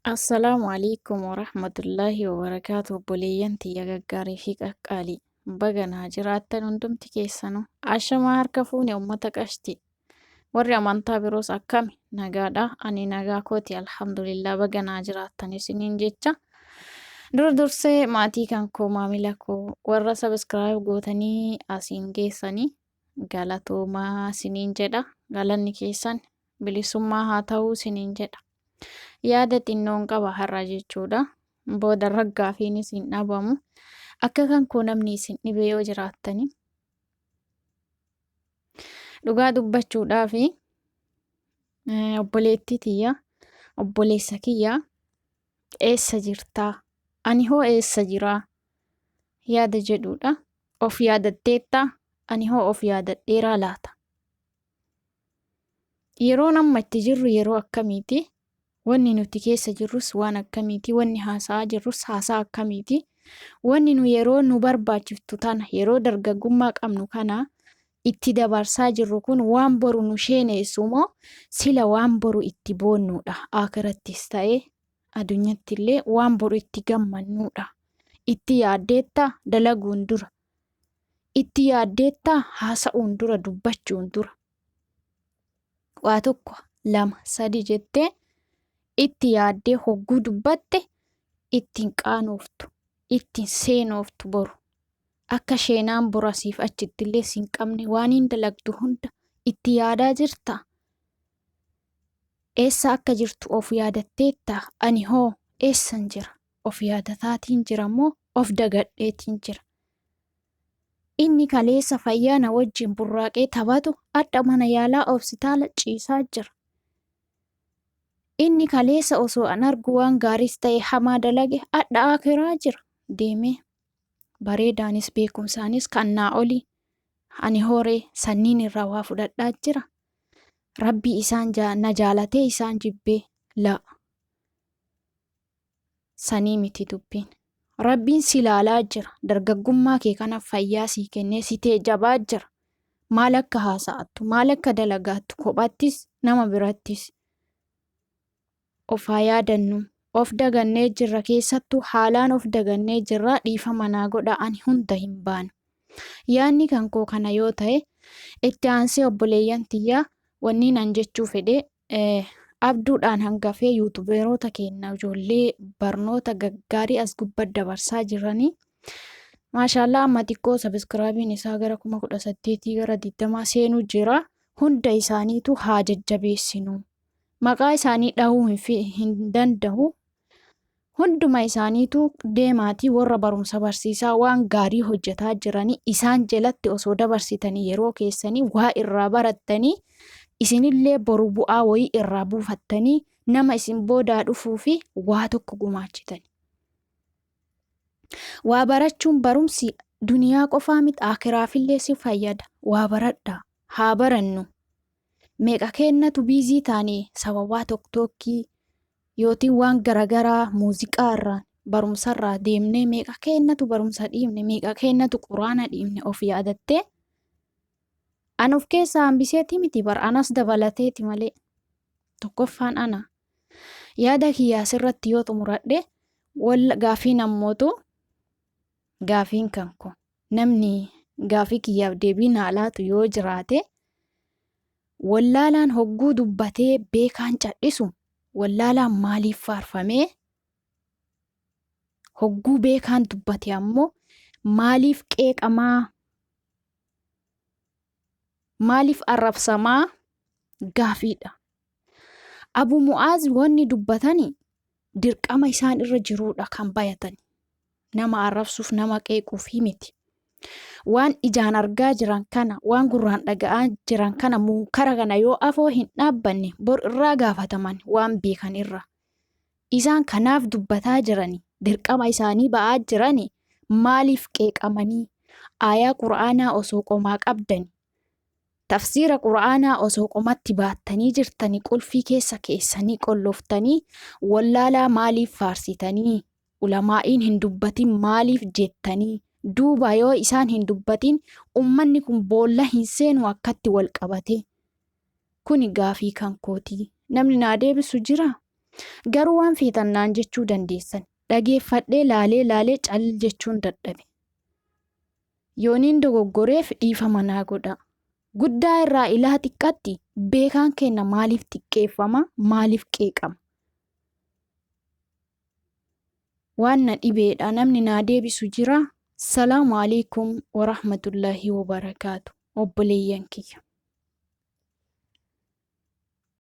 Assalaamu alaikum warahmatullaahi wabarakaatuh. Obboleeyyan tiyya gaggaarii fi qaqqaalii baga naa jiraattan hundumti keessanuu ashamaa harka fuune uummata qashti warri amantaa biroos akkami nagaadha. Ani nagaa kooti alhamdulillah baga naa jiraattan isiniin jecha dursee maatii kan koo maamila koo warra sabiskiraayib gootanii asiin geessanii galatoomaa isiniin jedha. Galanni keessan bilisummaa haa ta'uu isiniin jedha. Yaada xinnoon qaba har'a jechuudha. Booda raggaafiin isin dhabamu. Akka kan koo namni isin dhibee yoo jiraattani. Dhugaa dubbachuudhaa fi obboleettii tiyya, obboleessa kiyya eessa jirtaa? Ani hoo eessa jiraa? Yaada jedhuudha. Of yaadatteettaa? Ani hoo of yaadadheeraa laata? Yeroon amma itti jirru yeroo akkamiiti? Wanni nuti keessa jirrus waan akkamiiti? Wanni haasa'aa jirrus haasaa akkamiiti? Wanni nu yeroo nu barbaachiftu tana yeroo dargaggummaa qabnu kana itti dabarsaa jirru kun waan boru nu sheeneessu moo sila waan boru itti boonnuudha? Akirattis ta'ee addunyatti illee waan boru itti gammannuudha. Itti yaaddeettaa dalaguun dura. Itti yaaddeettaa haasa'uun dura dubbachuun dura. Waa tokko lama sadi jettee itti yaaddee hogguu dubbatte ittiin qaanooftu, ittiin seenooftu boru. Akka sheenaan borasiif achitti illee siin qabne waan hin dalagdu hunda itti yaadaa jirta. Eessa akka jirtu of yaadatteettaa? Ani hoo eessan jira? Of yaadataatiin jira moo of dagadheetiin jira? Inni kaleessa fayyaana wajjin burraaqee taphatu adda mana yaalaa hospitaala ciisaa jira. Inni kaleessa osoo an argu waan gaariis ta'e hamaa dalage adda akiraa jira deemee. Bareedaanis beekumsaanis kan naa oli. Ani horee sanniin irraa waa fudhadhaa jira. Rabbii isaan na jaalatee isaan jibbee la. Sanii miti dubbiin. Rabbiin si ilaalaa jira. Dargaggummaa kee kanaaf fayyaa sii kennee si jabaa jira. Maal akka haasa'attu, maal akka dalagaattu kophattis nama birattis. Of haa yaadannu. Of dagannee jirra keessattuu haalaan of dagannee jirra dhiifama naa godha ani hunda hin baanu. Yaanni kan koo kana yoo ta'e itti aansee obboleeyyan tiyyaa wanni nan jechuu fedhe abduudhaan hangafee yuutubeerota keenya ijoollee barnoota gaggaarii as gubbaa dabarsaa jiranii. Maashaallah amma xiqqoo sabiskiraabiin isaa gara 18,000 gara 20 seenuu jira. Hunda isaaniitu haa jajjabeessinu. Maqaa isaanii dhahuu hin danda'u. Hunduma isaaniitu deemaatii warra barumsa barsiisaa waan gaarii hojjetaa jiranii isaan jalatti osoo dabarsitanii yeroo keessanii waa irraa barattanii isinillee boru bu'aa wayii irraa buufattanii nama isin boodaa dhufuu fi waa tokko gumaachitani. Waa barachuun barumsi duniyaa qofaa miti akiraafillee si fayyada. Waa baradhaa haa barannu. Meeqa kennatu biizii taanii sababaa tokkokkii yootiin waan garagaraa muuziqaa irraa barumsa irraa deemnee meeqa kennatu barumsa dhiibne meeqa kennatu quraana dhiibne of yaadattee. An of keessaa hambiseeti miti bar anas dabalateeti malee tokkoffaan ana. Yaada kiyyaas irratti yoo xumuradhe gaafii nammootu gaafiin kan koo namni gaafii kiyyaaf deebii naa laatu yoo jiraate wallaalaan hogguu dubbatee beekaan cadhisu wallaalaan maaliif faarfamee hogguu beekaan dubbate ammoo maaliif qeeqamaa maaliif arrabsamaa gaafiidha. Abu Mu'aaz wanni dubbatanii dirqama isaan irra jiruudha kan bayatan. Nama arrabsuuf nama qeequuf miti. Waan ijaan argaa jiran kana waan gurraan dhaga'aa jiran kana munkara kana yoo afoo hin dhaabbanne bor irraa gaafataman waan beekan irra. Isaan kanaaf dubbataa jirani dirqama isaanii ba'aa jirani maaliif qeeqamanii aayaa quraanaa osoo qomaa qabdani tafsiira quraanaa osoo qomatti baattanii jirtanii qulfii keessa keessanii qolloftanii wallaalaa maaliif faarsitanii ulamaa'iin hin dubbatin maaliif jettanii. Duuba yoo isaan hin dubbatin ummanni kun boolla hin seenu akkatti wal qabate. Kuni gaafii kan kooti. Namni naa deebisu jira. Garuu waan feetannaan jechuu dandeessan. Dhageeffadhee laalee cal jechuun dadhabe. Yooniin dogoggoreef dhiifama naa godha. Guddaa irraa ilaa xiqqaatti beekaan kenna maaliif xiqqeeffama? Maaliif qeeqama? Waan na dhibeedha namni naa deebisu jira. Salaamu alaikum wa rahmatullahi wa barakaatu. Obboleeyyan kiyya.